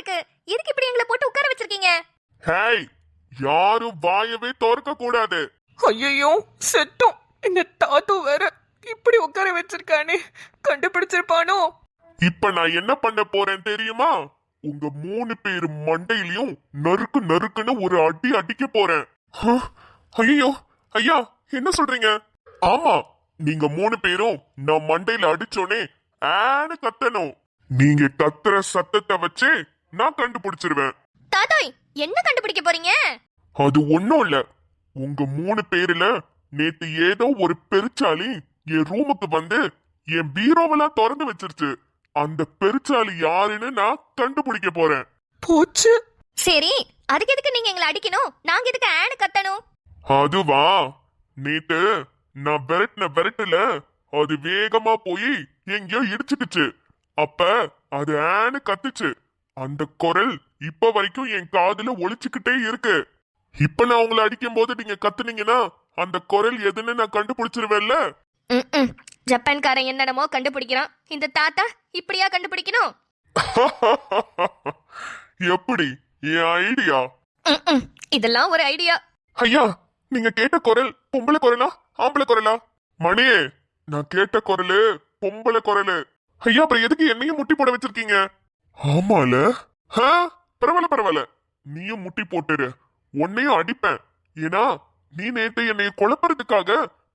இருக்கு. எதுக்கு இப்படி எங்களை போட்டு உட்கார வச்சிருக்கீங்க? ஹேய், யாரும் வாயவே திறக்க கூடாது. ஐயோ செத்தோம். இந்த தாத்து வேற இப்படி உட்கார வச்சிருக்கானே, கண்டுபிடிச்சிருப்பானோ? இப்ப நான் என்ன பண்ண போறேன் தெரியுமா? உங்க 3 பேர் மண்டையிலயும் நறுக்கு நறுக்குன்னு ஒரு அடி அடிக்க போறேன். ஐயோ ஐயா, என்ன சொல்றீங்க? ஆமா, நீங்க 3 பேரும் நான் மண்டையில அடிச்சோனே ஆன்னு கத்தணும். நீங்க கத்துற சத்தத்தை வச்சு நான் கண்டுபிடிச்சிருவேன். தாத்தாய், என்ன கண்டுபிடிக்க போறீங்க? அது ஒண்ணும் இல்ல. உங்க 3 பேர்ல நேத்து ஏதோ ஒரு பெருச்சாலி என் ரூமுக்கு வந்து என் பீரோவெல்லாம் திறந்து வச்சிருச்சு. அந்த பெருச்சாலி யாருன்னு நான் கண்டுபிடிக்க போறேன். போச்சு. சரி, அதுக்கு எதுக்கு நீங்க எங்களை அடிக்கணும்? நாங்க எதுக்கு ஆன்னு கத்தணும்? அதுவா, நேத்து நான் விரட்டுல அது வேகமா போய் எங்கேயோ இடிச்சுட்டுச்சு. அப்ப அது ஆன்னு கத்துச்சு. அந்த குரல் இப்ப வரைக்கும் என் காதுல ஒலிச்சுக்கிட்டே இருக்கு. இப்ப நான் உங்களை அடிக்கும் போது நீங்க கத்துனீங்கன்னா அந்த குரல் எதுன்னு நான் கண்டுபிடிச்சிருவேன்ல. ஜப்பான்காரன் என்னடமோ கண்டுபிடிக்கிறான். இந்த தாத்தா இப்படியா கண்டுபிடிக்கணும்? எப்படி என் ஐடியா? இதெல்லாம் ஒரு ஐடியா. ஐயா, நீங்க கேட்ட குரல் பொம்பளை குரலா ஆம்பளை குரலா? மணியே, நான் கேட்ட குரலு பொம்பளை குரலு. ஐயா, அப்புறம் எதுக்கு என்னையும் முட்டி போட வச்சிருக்கீங்க? ஆமால. பரவாயில்ல, நீயும் முட்டி போட்டுரு, உன்னையும் அடிப்பேன். ஏன்னா நீ நேத்து என்னைய குழப்பறதுக்காக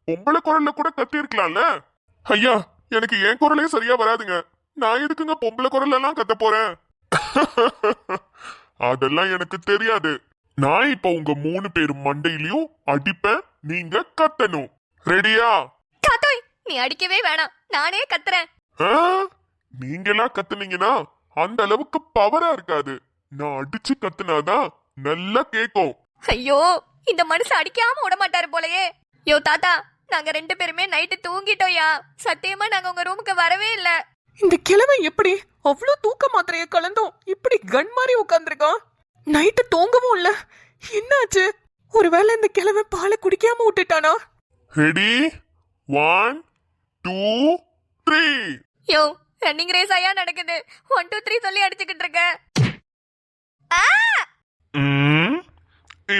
பொம்பளை குரல்ல கூட கத்தி இருக்கலாம்ல. ஐயா, எனக்கு என் குரலே சரியா வராதுங்க. நான் எதுக்குங்க பொம்பளை குரல் எல்லாம் கத்த போறேன்? அதெல்லாம் எனக்கு தெரியாது. நான் இப்ப உங்க 3 பேர் மண்டையிலயும் அடிப்பேன், நீங்க கத்தணும். ரெடியா? தாத்தாய், நீ அடிக்கவே வேணாம், நானே கத்துறேன். நீங்கெல்லாம் கத்துனீங்கன்னா அந்த அளவுக்கு பவரா இருக்காது. நான் அடிச்சு கத்துனாதான் நல்லா கேக்கும். ஐயோ, இந்த மனுஷன் அடிக்காம விட மாட்டாரு போலயே. யோ தாத்தா, நாங்க 2 பேருமே நைட்டு தூங்கிட்டோம்யா. சத்தியமா நாங்க உங்க ரூமுக்கு வரவே இல்ல. இந்த கிழமை எப்படி அவ்வளவு தூக்க மாத்திரைய கலந்தோம் இப்படி கன் மாதிரி உட்கார்ந்துருக்கான்? நைட்டு தூங்கவும் இல்ல. என்னாச்சு? ஒருவேளை இந்த கிழமை பாலை குடிக்காம விட்டுட்டானா? ரெடி? 1 2 3. யோ, ரன்னிங் ரேஸ் ஆயா நடக்குது. 1 2 3 சொல்லி அடிச்சுக்கிட்டு இருக்க.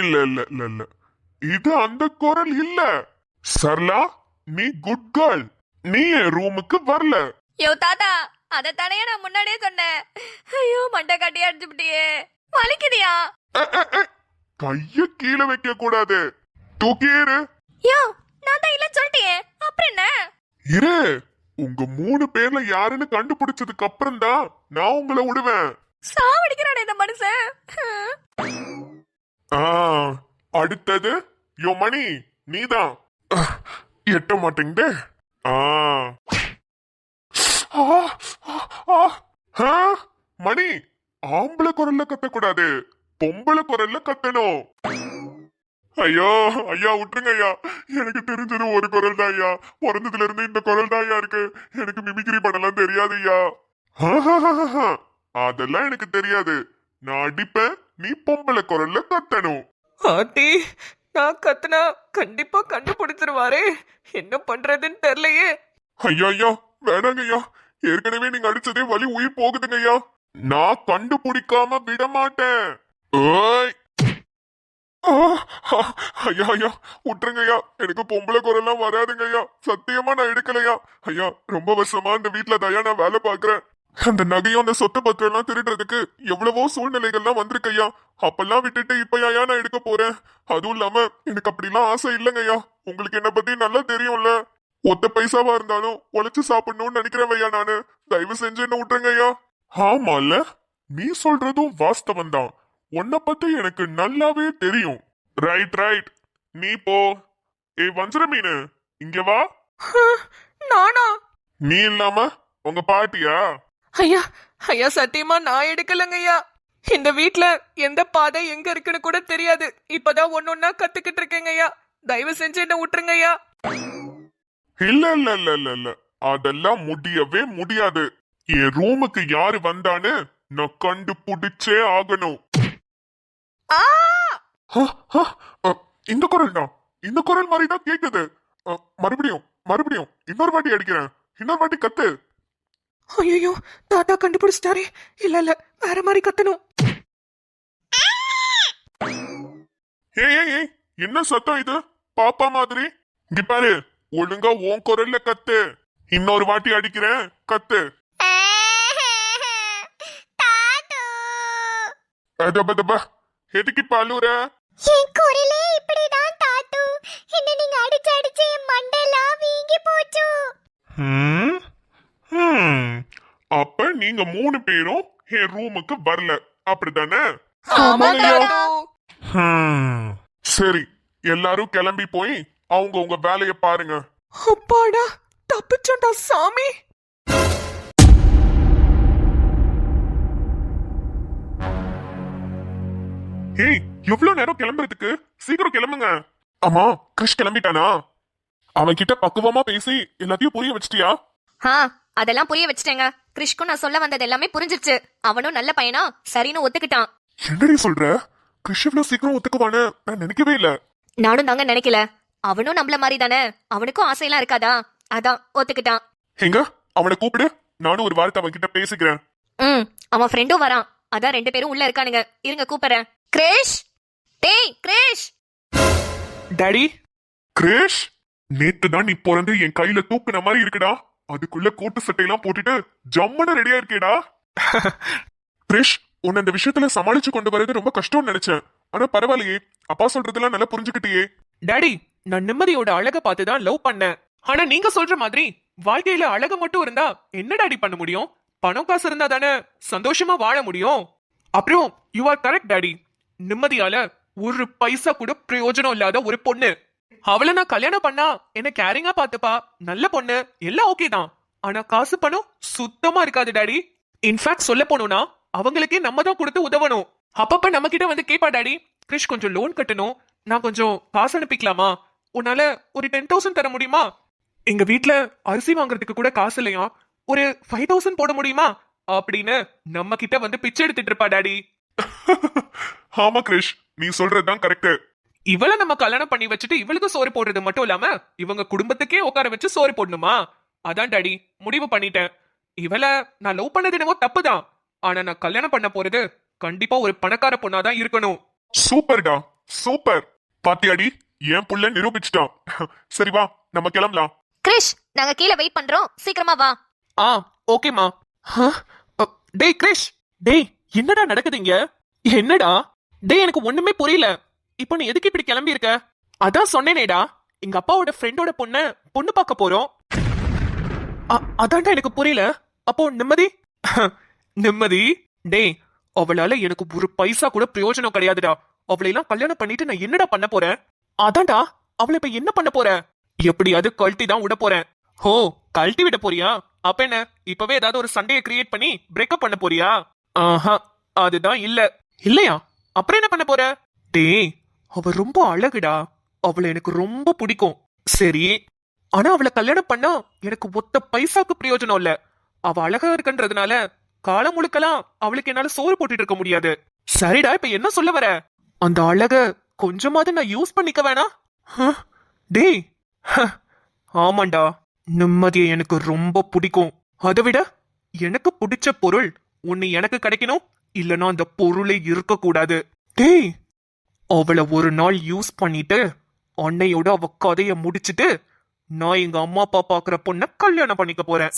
இல்ல, இது அந்த குரல் இல்ல. சரளா, நீ குட் கேர்ள். நீ என் ரூமுக்கு வரல. யோ தாத்தா, அதத்தானே நான் முன்னாடியே சொன்னேன். ஐயோ, மண்டை காட்டியே அடிச்சுட்டியே. வலிக்குதியா? கைய கீழே வைக்க கூடாது, தூக்கியேரு. யோ, நான் தான் இல்ல சொல்லிட்டேன், அப்புறம் என்ன? இரு, உங்க 3 பேர்ல யாருன்னு கண்டுபிடிச்சதுக்கு அப்புறம் தான் நான் உங்களை விடுவேன். சாவடிக்கிறானே இந்த மனுஷன். அடுத்தது யோ மணி, நீதான். எட்ட மாட்டேங்குதே. மணி, ஆம்பளை குரல்ல கத்தக்கூடாது, பொம்பளை குரல்ல கத்தணும். ஐயோ ஐயா, விட்டுருங்க ஐயா. எனக்கு தெரிஞ்சது ஒரு குரல் தான் ஐயா. பிறந்ததுல இருந்து இந்த குரல் தான் ஐயா இருக்கு. எனக்கு மிமிக்ரி பண்ணலாம் தெரியாது ஐயா. அதெல்லாம் எனக்கு தெரியாது. நான் அடிப்பேன், நீ பொம்பளை குரல்ல கத்தணும். ஆட்டி, நான் கத்துனா கண்டிப்பா கண்டுபிடிச்சிருவாரே. என்ன பண்றதுன்னு தெரியலையே. ஐயா, வேணாங்க ஐயா. ஏற்கனவே நீங்க அடிச்சதே வலி உயிர் போகுதுங்க ஐயா. நான் கண்டுபிடிக்காம விட மாட்டேன். ஓய், ஐயா விட்டுருங்க ஐயா. எனக்கு பொம்பளை குரல்லாம் வராதுங்க ஐயா. சத்தியமா நான் எடுக்கலையா ஐயா. ரொம்ப வருஷமா இந்த வீட்டுல தயா நான் வேலை பாக்குறேன். அந்த நகையும் அந்த சொத்து பத்திரம் எல்லாம் திருடுறதுக்கு எவ்வளவோ சூழ்நிலைகள்லாம் வந்திருக்கு ஐயா. அப்பெல்லாம் விட்டுட்டு இப்ப ஐயா நான் எடுக்க போறேன். அதுவும் இல்லாம எனக்கு அப்படிலாம் ஆசை இல்லைங்க ஐயா. உங்களுக்கு என்ன பத்தி நல்லா தெரியும்ல. ஒத்த பைசாவா இருந்தாலும் உழைச்சு சாப்பிடணும்னு நினைக்கிறேன் ஐயா நானு. தயவு செஞ்சு என்ன விட்டுருங்க ஐயா. ஆமால, நீ சொல்றதும் வாஸ்தவம் தான். உன்னை பத்தி எனக்கு நல்லாவே தெரியும். ரைட், நீ போ. வஞ்சிர மீனு, இங்க வா. நானா? நீ இல்லாம உங்க பாட்டியா? ஐயா சத்தியமா நான் எடுக்கலங்க ஐயா. இந்த வீட்ல எந்த பாதை எங்க இருக்குன்னு கூட தெரியாது. இப்பதான் ஒன்னொன்னா கத்துக்கிட்டு இருக்கேங்க ஐயா. தயவு செஞ்சு என்ன விட்டுருங்க ஐயா. இல்ல, அதெல்லாம் முடியவே முடியாது. என் ரூமுக்கு யாரு வந்தான்னு நான் கண்டுபிடிச்சே ஆகணும். இந்த குரல் தான், இந்த குரல் மாதிரி தான் கேக்குது. மறுபடியும் இன்னொரு வாட்டி அடிக்கிறேன். இன்னொரு வாட்டி கத்து. ஐயோ, தாத்தா கண்டுபிடிச்சிட்டாரே. இல்ல இல்ல, வேற மாதிரி கத்தணும். ஏய் ஏய் ஏய், என்ன சத்தம் இது? பாப்பா மாதிரி. இங்க பாரு, ஒழுங்கா உன் குரல்ல கத்து. இன்னொரு வாட்டி அடிக்கிறேன், கத்து. அதபதபா, எதுக்கு பாலுற? என் குரலே இப்படிதான் தாத்து. என்ன நீங்க அடிச்சு அடிச்சு என் மண்டெல்லாம் வீங்கி போச்சு. அப்ப நீங்க 3 பேரும் என் ரூமுக்கு வரல, அப்படித்தானே? சரி, எல்லாரும் கிளம்பி போய் அவங்க உங்க வேலைய பாருங்க. அப்பாடா, தப்பிச்சோண்டா சாமி. ஏய், எவ்வளவு நேரம் கிளம்புறதுக்கு? சீக்கிரம் கிளம்புங்க. ஆமா, கிருஷ் கிளம்பிட்டானா? அவன் கிட்ட பக்குவமா பேசி எல்லாத்தையும் புரிய வச்சிட்டியா? அதெல்லாம் புரிய வச்சிட்டேங்க. கிருஷ்க்கும் நான் சொல்ல வந்தது எல்லாமே புரிஞ்சிருச்சு. அவனும் நல்ல பையனா சரின்னு ஒத்துக்கிட்டான். என்னடி சொல்ற? கிருஷ் இவ்வளவு சீக்கிரம் ஒத்துக்குவான்னு நான் நினைக்கவே இல்ல. நானும் தாங்க நினைக்கல. அவனும் நம்மள மாதிரி தானே, அவனுக்கும் ஆசையெல்லாம் இருக்காதா? அதான் ஒத்துக்கிட்டான். எங்க அவனை கூப்பிடு, நானும் ஒரு வார்த்தை அவன் கிட்ட பேசிக்கிறேன். அவன் ஃப்ரெண்டும் வரான். அதான் 2 பேரும் உள்ள இருக்கானுங்க. இருங்க கூப்பிடுறேன். கிரேஷ், டேய் கிரேஷ். டாடி. கிரேஷ், நேத்து தான் நீ பிறந்து என் கையில தூக்குன மாதிரி இருக்குடா. அதுக்குள்ள கோட்டு சட்டையெல்லாம் போட்டுட்டு ஜம்முன்னு ரெடியா இருக்கேடா. கிரேஷ், உன்னை இந்த விஷயத்துல சமாளிச்சு கொண்டு வரது ரொம்ப கஷ்டம்னு நினைச்சேன். ஆனா பரவாயில்லையே, அப்பா சொல்றதெல்லாம் நல்லா புரிஞ்சுக்கிட்டியே. டாடி, நான் நிம்மதியோட அழக பார்த்துதான் லவ் பண்ணேன். ஆனா நீங்க சொல்ற மாதிரி வாழ்க்கையில அழகு மட்டும் இருந்தா என்ன டாடி பண்ண முடியும்? பணம் காசு இருந்தா தானே சந்தோஷமா வாழ முடியும். அப்புறம் யூ ஆர் கரெக்ட் டாடி. நிம்மதியால ஒரு பைசா கூட பிரயோஜனம் இல்லாத ஒரு பொண்ணு, அவளை நான் கல்யாணம் பண்ணா என்ன கேரிங்கா பாத்துப்பா, நல்ல பொண்ணு, எல்லாம் ஓகே தான். ஆனா காசு பணம் சுத்தமா இருக்காது டாடி. இன்ஃபேக்ட் சொல்ல போனோம்னா அவங்களுக்கே நம்ம தான் கொடுத்து உதவணும். அப்பப்ப நம்ம கிட்ட வந்து கேப்பா டாடி, கிறிஷ் கொஞ்சம் லோன் கட்டணும், நான் கொஞ்சம் காசு அனுப்பிக்கலாமா, உன்னால ஒரு 10,000 தர முடியுமா, எங்க வீட்ல அரிசி வாங்குறதுக்கு கூட காசு இல்லையா, ஒரு 5,000 போட முடியுமா அப்படின்னு நம்ம கிட்ட வந்து பிச்சை எடுத்துட்டு இருப்பா டாடி. ஆமா கிரிஷ், நீ சொல்றதுதான் கரெக்ட். இவளை நம்ம கல்யாணம் பண்ணி வச்சுட்டு இவளுக்கு சோறு போடுறது மட்டும் இல்லாம இவங்க குடும்பத்துக்கே உட்கார வச்சு சோறு போடணுமா? அதான் டாடி முடிவு பண்ணிட்டேன். இவளை நான் லவ் பண்ணது என்னவோ தப்புதான், ஆனா நான் கல்யாணம் பண்ண போறது கண்டிப்பா ஒரு பணக்கார பொண்ணாதான் இருக்கணும். சூப்பர்டா, சூப்பர். பாத்தியாடி, என் புள்ள நிரூபிச்சிட்டான். சரி வா, நம்ம கிளம்பலாம். கிரிஷ், நாங்க கீழே வெயிட் பண்றோம், சீக்கிரமா வா. ஓகேமா. டேய் கிரிஷ், டேய் என்னடா நடக்குதுங்க? என்னடா டேய், எனக்கு ஒண்ணுமே புரியல. இப்போ நீ எதுக்கு இப்படி கிளம்பி இருக்க? அதான் சொன்னேனேடா, எங்க அப்பாவோட ஃப்ரெண்டோட பொண்ணு பார்க்க போறோம். அதான்டா எனக்கு புரியல. அப்போ நிம்மதி? நிம்மதி டேய், அவளால எனக்கு ஒரு பைசா கூட பிரயோஜனம் கிடையாதுடா. அவளையெல்லாம் கல்யாணம் பண்ணிட்டு நான் என்னடா பண்ண போறேன்? அதான்டா, அவளை இப்ப என்ன பண்ண போற? எப்படியாவது கழட்டி தான் விட போறேன். ஹோ, கழட்டி விட போறியா? அப்ப என்ன, இப்பவே ஏதாவது ஒரு சண்டையை கிரியேட் பண்ணி பிரேக்கப் பண்ண போறியா? ஆஹா, அதுதான் இல்ல. இல்லையா? அப்புறம் என்ன பண்ண போற? டேய், அவ ரொம்ப அழகுடா, அவளை எனக்கு ரொம்ப பிடிக்கும். சரி, ஆனா அவளை கல்யாணம் பண்ணா எனக்கு ஒத்த பைசாக்கு பிரயோஜனம் இல்ல. அவ அழகா இருக்குன்றதுனால காலம் முழுக்கலாம் அவளுக்கு என்னால சோறு போட்டுட்டு இருக்க முடியாது. சரிடா, இப்ப என்ன சொல்ல வர? அந்த அழக கொஞ்சமாவது நான் யூஸ் பண்ணிக்க வேணாம்? டேய், ஆமாண்டா, நிம்மதியை எனக்கு ரொம்ப பிடிக்கும். அதை விட எனக்கு பிடிச்ச பொருள் ஒண்ணு எனக்கு கிடைக்கணும், இல்லனா அந்த பொருளே இருக்க கூடாது. டேய், அவளை ஒரு நாள் யூஸ் பண்ணிட்டு அன்னையோட அவ கதைய முடிச்சிட்டு நான் எங்க அம்மா அப்பா பாக்குற பொண்ண கல்யாணம் பண்ணிக்க போறேன்.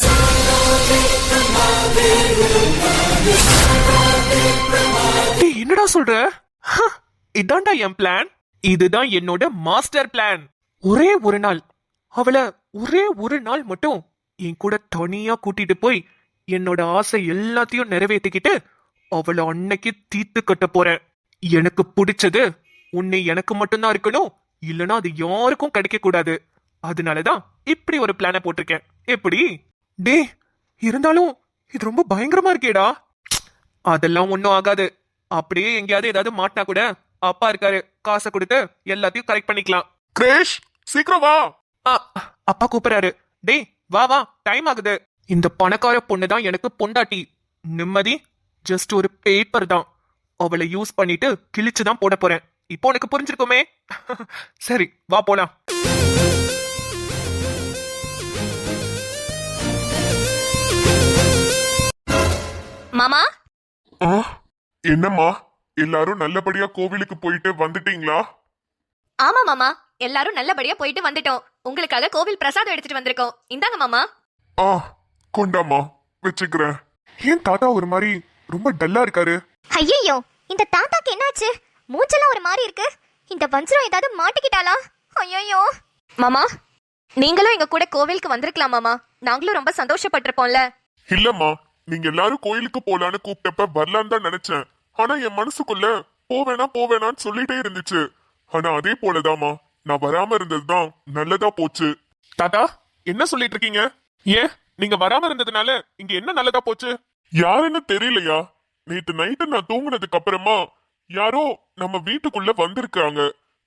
டேய், என்னடா சொல்ற? இதான்டா என் பிளான். இதுதான் என்னோட மாஸ்டர் பிளான். ஒரே ஒரு நாள் அவளை மட்டும் என் கூட தனியா கூட்டிட்டு போய் என்னோட ஆசை எல்லாத்தையும் நிறைவேற்றிக்கிட்டு அவளை அன்னைக்கு தீர்த்து கட்ட போறேன். எனக்கு பிடிச்சது உன்னை எனக்கு மட்டும்தான் இருக்கணும், இல்லனா அது யாருக்கும் கிடைக்க கூடாது. அதனாலதான் இப்படி ஒரு பிளான போட்டிருக்கேன். எப்படி? டே, இருந்தாலும் இது ரொம்ப பயங்கரமா இருக்கேடா. அதெல்லாம் ஒண்ணும் ஆகாது. அப்படியே எங்கேயாவது ஏதாவது மாட்டினா கூட அப்பா இருக்காரு, காசை கொடுத்து எல்லாத்தையும் கரெக்ட் பண்ணிக்கலாம். கிரேஷ், சீக்கிரம் வா. அப்பா கூப்பிடுறாரு. டேய் வா வா, டைம் ஆகுது. இந்த பணக்கார பொண்ணுதான் எனக்கு பொண்டாட்டி. நிம்மதி ஜஸ்ட் ஒரு பேப்பர் தான். அவளை யூஸ் பண்ணிட்டு கிழிச்சுதான் போட போறேன். இப்போ உனக்கு புரிஞ்சிருக்குமே. சரி வா போலாம். என்னம்மா எல்லாரும் நல்லபடியா கோவிலுக்கு போயிட்டு வந்துட்டீங்களா? ஆமா மாமா, எல்லாரும் நல்லபடியா போயிட்டு வந்துட்டோம். உங்களுக்காக கோவில் பிரசாதம் எடுத்துட்டு வந்திருக்கோம். இந்தாங்க மாமா. ஆ கொண்டாம்மா, வச்சுக்கிறேன். ஏன் தாத்தா ஒரு மாதிரி ரொம்ப டல்லா இருக்காரு? ஐயோ, இந்த தாத்தாக்கு என்னாச்சு? மூச்செல்லாம் ஒரு மாதிரி இருக்கு. இந்த வஞ்சிரம் ஏதாவது மாட்டிக்கிட்டாளா? ஐயோ. மாமா, நீங்களும் எங்க கூட கோவிலுக்கு வந்திருக்கலாம் மாமா. நாங்களும் ரொம்ப சந்தோஷப்பட்டிருப்போம்ல. இல்லம்மா, நீங்க எல்லாரும் கோயிலுக்கு போலான்னு கூப்பிட்டப்ப வரலான்னு தான் நினைச்சேன். ஆனா என் மனசுக்குள்ள போவேணான்னு சொல்லிட்டே இருந்துச்சு. ஆனா அதே போலதாம்மா, நான் வராம இருந்ததுதான் நல்லதா போச்சு. தாத்தா என்ன சொல்லிட்டு இருக்கீங்க? ஏன் நீங்க வராம இருந்ததுனால இங்க என்ன நல்லதா போச்சு? யாருன்னு தெரியலையா? நேத்து நைட்டு நான் தூங்குனதுக்கு அப்புறமா யாரோ நம்ம வீட்டுக்குள்ள வந்திருக்காங்க.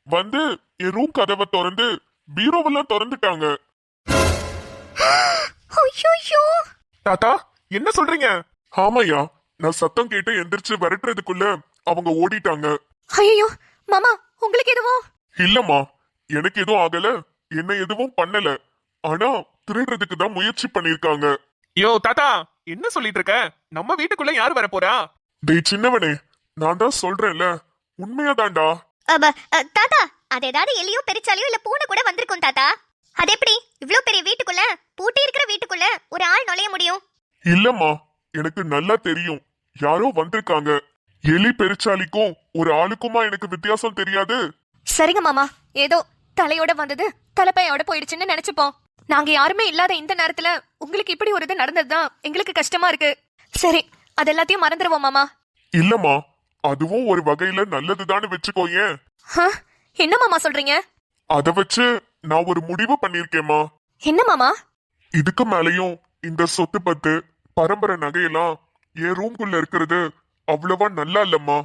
வந்து என் ரூம் கதவை திறந்து பீரோவெல்லாம் திறந்துட்டாங்க. ஐயோ. தாத்தா என்ன சொல்றீங்க? ஆமாய்யா, நான் சத்தம் கேட்டு எந்திரிச்சு விரட்டுறதுக்குள்ள அவங்க ஓடிட்டாங்க. ஐயோ மாமா, உங்களுக்கு எதுவும்? இல்லம்மா, எனக்கு எதுவும் ஆகல, என்ன எதுவும் பண்ணல. ஆனா திருடுறதுக்கு தான் முயற்சி பண்ணிருக்காங்க. யோ தாத்தா என்ன சொல்லிட்டு இருக்க? நம்ம வீட்டுக்குள்ள யாரு வர போறா? டேய் சின்னவனே, நான் தான் சொல்றேன்ல, உண்மையாதான்டா. தாத்தா, அது ஏதாவது எலியோ பெருச்சாலியோ இல்ல பூனை கூட வந்திருக்கும் தாத்தா. அது எப்படி இவ்ளோ பெரிய வீட்டுக்குள்ள, பூட்டி இருக்கிற வீட்டுக்குள்ள ஒரு ஆள் நுழைய முடியும்? இல்லம்மா, எனக்கு நல்லா தெரியும் யாரோ வந்திருக்காங்க. எலி பெருச்சாலிக்கும் ஒரு ஆளுக்குமா எனக்கு வித்தியாசம் தெரியாது. சரிங்க மாமா, ஏதோ தலையோட வந்தது தலைப்பையோட போயிடுச்சுன்னு நினைச்சுப்போம். நாங்க யாருமே இல்லாத இந்த நேரத்துல உங்களுக்கு இப்படி ஒரு இது நடந்ததுதான் எங்களுக்கு கஷ்டமா இருக்கு. சரி, அது எல்லாத்தையும் மறந்துடுவோம் மாமா. இல்லம்மா, அதுவும் ஒரு வகையில நல்லதுதான்னு வச்சுக்கோயேன். என்ன மாமா சொல்றீங்க? அத வச்சு நான் ஒரு முடிவு பண்ணிருக்கேம்மா. என்ன மாமா? இதுக்கு மேலயும் இந்த சொத்து பத்து பரம்பரை நகையெல்லாம் என் ரூம்குள்ள இருக்கிறது அவ்வளவா நல்லா இல்லம்மா.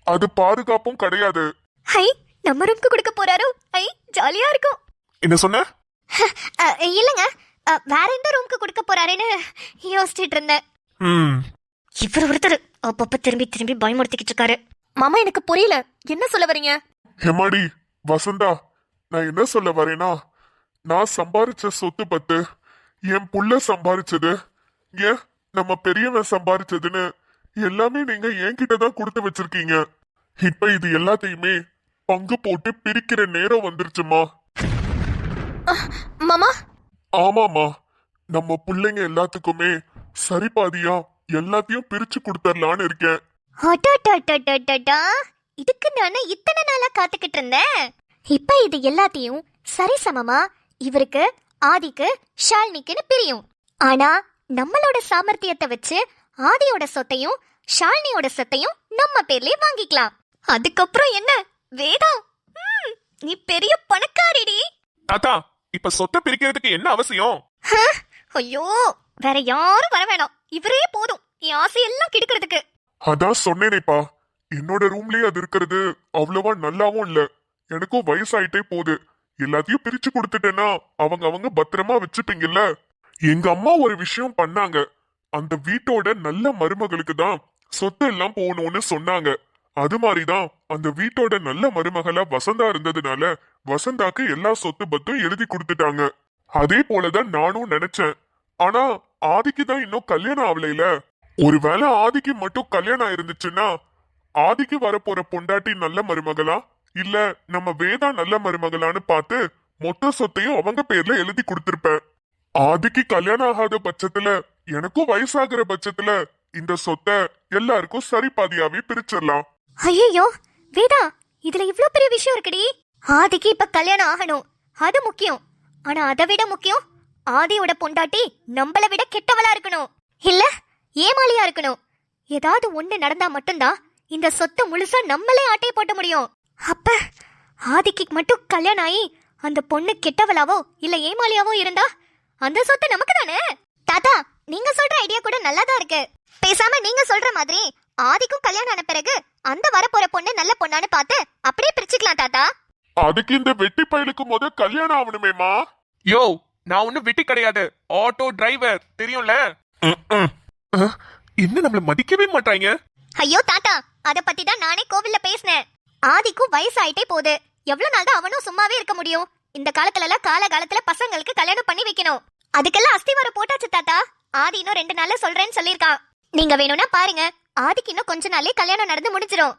அது பாதுகாப்பும் கிடையாது. ஹை, நம்ம ரூம்க்கு கொடுக்க போறாரோ? ஐ, ஜாலியா இருக்கும். என்ன சொன்ன? இல்லங்க, வேற எந்த ரூம்க்கு கொடுக்க போறாருன்னு யோசிச்சுட்டு இருந்தேன். இவர் ஒருத்தர் அப்பப்ப திரும்பி திரும்பி பயமுறுத்திக்கிட்டு இருக்காரு. மாமா எனக்கு புரியல, என்ன சொல்ல வரீங்க? ஹெமாடி, வசந்தா, நான் என்ன சொல்ல வரேனா, நான் சம்பாரிச்ச சொத்து பத்து என் புள்ள சம்பாரிச்சது, ஏன் நம்ம பெரியவன் சம்பாரிச்சதுன்னு எல்லாமே நீங்க என்கிட்ட தான் கொடுத்து வச்சிருக்கீங்க. இப்ப இது எல்லாத்தையுமே பங்கு போட்டு பிரிக்கிற நேரம் வந்துருச்சுமா. மாமா, ஆமாமா, நம்ம பிள்ளைங்க எல்லாத்துக்குமே சரிபாதியா எல்லாத்தையும் பிரிச்சு கொடுத்துடலான்னு இருக்கேன். அடடடடடடா, இதுக்கு நானே இத்தனை நாளா காத்துக்கிட்டு இருந்தேன். இப்ப இது எல்லாத்தையும் சரிசமமா இவருக்கு, ஆதிக்கு, ஷாலினிக்குன்னு பிரியும். ஆனா நம்மளோட சாமர்த்தியத்தை வச்சு ஆதியோட சொத்தையும் ஷாலினியோட சொத்தையும் நம்ம பேர்லயே வாங்கிக்கலாம். அதுக்கப்புறம் என்ன வேதா, நீ பெரிய பணக்காரிடி. தாத்தா இப்ப சொத்தை பிரிக்கிறதுக்கு என்ன அவசியம்? ஐயோ, வேற யாரும் வர வேணாம், இவரே போதும் என் ஆசையெல்லாம் கெடுக்கிறதுக்கு. அதான் சொன்னேனேப்பா, என்னோட ரூம்லயே அது இருக்கிறது அவ்வளவா நல்லாவும் இல்ல. எனக்கும் வயசாயிட்டே போகுது. எல்லாத்தையும் பிரிச்சு கொடுத்துட்டேன்னா அவங்க பத்திரமா வச்சுப்பீங்கல்ல. எங்க அம்மா ஒரு விஷயம் பண்ணாங்க. அந்த வீட்டோட நல்ல மருமகளுக்கு தான் சொத்து எல்லாம் போகணும்னு சொன்னாங்க. அது மாதிரிதான் அந்த வீட்டோட நல்ல மருமகளா வசந்தா இருந்ததுனால வசந்தாக்கு எல்லா சொத்து பத்தும் எழுதி கொடுத்துட்டாங்க. அதே போலதான் நானும் நினைச்சேன். ஆனா ஆதிக்கு தான் இன்னும் கல்யாணம் ஆகலைல. ஒருவேளை ஆதிக்கு மட்டும் கல்யாணம் இருந்துச்சுன்னா ஆதிக்கு வரப்போற பொண்டாட்டி நல்ல மருமகளா இல்ல நம்ம வேதா நல்ல மருமகளான்னு பார்த்து மொத்த சொத்தையும் அவங்க பேர்ல எழுதி கொடுத்திருப்பேன். ஆதிக்கு கல்யாணம் ஆகாத பட்சத்துல எனக்கும் வயசாகிற பட்சத்துல இந்த சொத்தை எல்லாருக்கும் சரி பாதியாவே பிரிச்சிடலாம். ஐயோ வேதா, இதுல இவ்ளோ பெரிய விஷயம் இருக்குடி. ஆதிக்கு இப்ப கல்யாணம் ஆகணும், அது முக்கியம். ஆனா அதை விட முக்கியம், ஆதியோட பொண்டாட்டி நம்மள விட கெட்டவளா இருக்கணும், இல்ல ஏமாளியா இருக்கணும். ஏதாவது ஒண்ணு நடந்தா மட்டும்தான் இந்த சொத்தை முழுசா நம்மளே ஆட்டை போட்ட முடியும். அப்ப ஆதிக்கு மட்டும் கல்யாணம் ஆகி அந்த பொண்ணு கெட்டவளாவோ இல்ல ஏமாளியாவோ இருந்தா அந்த சொத்து நமக்கு தானே. தாத்தா, நீங்க சொல்ற ஐடியா கூட நல்லாதான் இருக்கு. பேசாம நீங்க சொல்ற மாதிரி ஆதிக்கும் கல்யாணம் ஆன பிறகு அந்த வரப்போற பொண்ணு நல்ல பொண்ணான்னு பார்த்து அப்படியே பிரிச்சுக்கலாம் தாத்தா. அதுக்கு இந்த வெட்டி பயலுக்கு முத கல்யாணம் ஆகணுமேமா. யோ, நான் ஒன்னும் வெட்டி கிடையாது, ஆட்டோ டிரைவர், தெரியும்ல. என்ன நம்மள மதிக்கவே மாட்டாங்க. ஐயோ தாத்தா, அத பத்தி தான் நானே கோவில்ல பேசினேன். ஆதிக்கும் வயசாயிட்டே போகுது, எவ்வளவு நாள் தான் அவனும் சும்மாவே இருக்க முடியும்? இந்த காலத்துல எல்லாம் காலகாலத்துல பசங்களுக்கு கல்யாணம் பண்ணி வைக்கணும். அதுக்கெல்லாம் அஸ்திவாரம் போட்டாச்சு தாத்தா. ஆதி இன்னும் 2 நாள்ல சொல்றேன்னு சொல்லிருக்கான். நீங்க வேணும்னா பாருங்க, ஆதிக்கு இன்னும் கொஞ்ச நாளே கல்யாணம் நடந்து முடிஞ்சிரும்.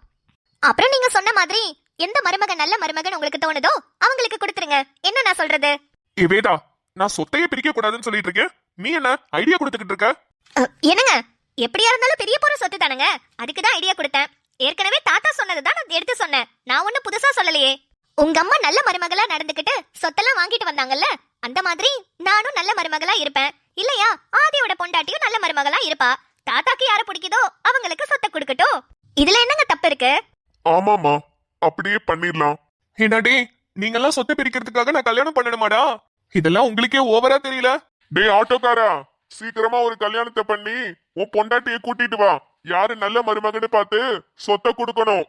அப்புறம் நீங்க சொன்ன மாதிரி எந்த மருமகன் நல்ல மருமகன் உங்களுக்கு தோணுதோ அவங்களுக்கு கொடுத்துருங்க. என்ன நான் சொல்றது? ஏ வேதா, நான் சொத்தையே பிரிக்க கூடாதுன்னு சொல்லிட்டு இருக்கேன், நீ என்ன ஐடியா கொடுத்துக்கிட்டு இருக்க? என்னங்க, எப்படியா இருந்தாலும் பெரிய போற சொத்து தானுங்க, அதுக்கு தான் ஐடியா கொடுத்தேன். ஏற்கனவே தாத்தா சொன்னதுதான் நான் எடுத்து சொன்னேன், நான் ஒன்னும் புதுசா சொல்லலையே. உங்க அம்மா நல்ல மருமகளா நடந்துக்கிட்டு சொத்தெல்லாம் வாங்கிட்டு வந்தாங்கல்ல, அந்த மாதிரி நானும் நல்ல மருமகளா இருப்பேன். இல்லையா, ஆதியோட பொண்டாட்டியும் நல்ல மருமகளா இருப்பா. தாத்தாக்கு யார பிடிக்குதோ அவங்களுக்கு சொத்தை கொடுக்கட்டும். இதுல என்னங்க தப்பு இருக்கு? ஆமாமா, அப்படியே பண்ணிடலாம். என்னடே, நீங்கெல்லாம் சொத்தை பிரிக்கிறதுக்காக நான் கல்யாணம் பண்ணணுமாடா? இதெல்லாம் உங்களுக்கே ஓவரா தெரியல? டேய் ஆட்டோக்காரா, சீக்கிரமா ஒரு கல்யாணத்தை பண்ணி உன் பொண்டாட்டியை கூட்டிட்டு வா. யாரு நல்ல மருமகன்னு பார்த்து சொத்தை கொடுக்கணும்.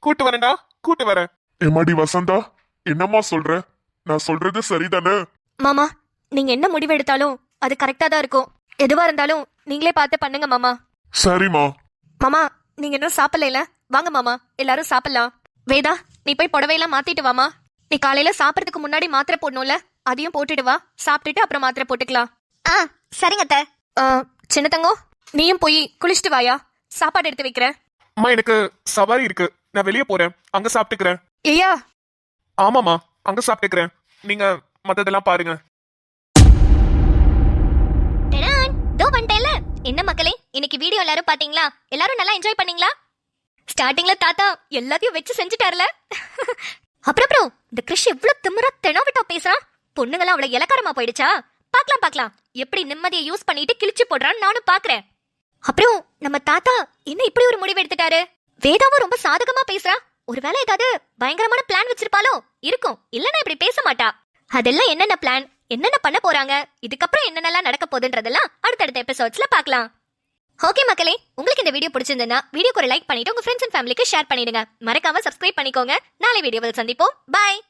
கூட்டு வரேன்டா, கூட்டு வரேன். எம்மாடி வசந்தா, என்னம்மா சொல்ற? நான் சொல்றது சரிதானே? மாமா, நீங்க என்ன முடிவு எடுத்தாலும் அது கரெக்டா தான் இருக்கும். எதுவா இருந்தாலும் நீங்களே பார்த்து பண்ணுங்க மாமா. சரிம்மா. மாமா, நீங்க இன்னும் சாப்பிடல? வாங்க மாமா, எல்லாரும் சாப்பிடலாம். வேதா, நீ போய் புடவையெல்லாம் மாத்திட்டு வாமா. நீ காலையில சாப்பிடறதுக்கு முன்னாடி மாத்திரை போடணும்ல, அதையும் போட்டுட்டு வா. சாப்பிட்டுட்டு அப்புறம் மாத்திரை போட்டுக்கலாம். சரிங்க அத்தை. சின்ன தங்கம், நீயும் போய் குளிச்சுட்டு வாயா, சாப்பாடு எடுத்து வைக்கிறேன். அம்மா, எனக்கு சவாரி இருக்கு, நான் வெளியே போறேன், அங்க சாப்பிட்டுக்கிறேன். ஐயா, ஆமாமா, அங்க சாப்பிட்டுக்கிறேன், நீங்க மத்ததெல்லாம் பாருங்க. தோ வந்துட்டேல. என்ன மக்களே, இன்னைக்கு வீடியோ எல்லாரும் பாத்தீங்களா? எல்லாரும் நல்லா என்ஜாய் பண்ணீங்களா? ஸ்டார்டிங்ல தாத்தா எல்லாத்தையும் வச்சு செஞ்சுட்டார்ல. அப்புறம் இந்த கிறிஷ் எவ்வளவு திமிரா தெனாவிட்டா பேசுறான். பொண்ணுங்களாம் அவ்வளவு இலக்காரமா போயிடுச்சா? பார்க்கலாம் எப்படி நிம்மதியை யூஸ் பண்ணிட்டு கிழிச்சு போடுறான்னு நானும் பாக்குறேன். அப்புறம் நம்ம தாத்தா என்ன இப்படி ஒரு முடிவு எடுத்துட்டாரு? வேதாவும் ரொம்ப சாதகமா பேசுறா. ஒருவேளை ஏதாவது பயங்கரமான பிளான் வச்சிருப்பாலோ? இருக்கும், இல்லன்னா இப்படி பேச மாட்டா. அதெல்லாம் என்னென்ன பிளான், என்னென்ன பண்ண போறாங்க, இதுக்கப்புறம் என்னென்னலாம் நடக்க போகுதுன்றதெல்லாம் அடுத்தடுத்த எபிசோட்ஸ்ல பார்க்கலாம். ஓகே மக்களே, உங்களுக்கு இந்த வீடியோ பிடிச்சிருந்தா வீடியோக்கு ஒரு லைக் பண்ணிட்டு உங்க ஃப்ரெண்ட்ஸ் அண்ட் ஃபேமிலிக்கு ஷேர் பண்ணிடுங்க. மறக்காம சப்ஸ்கிரைப் பண்ணிக்கோங்க. நாளை வீடியோவில் சந்திப்போம். பாய்.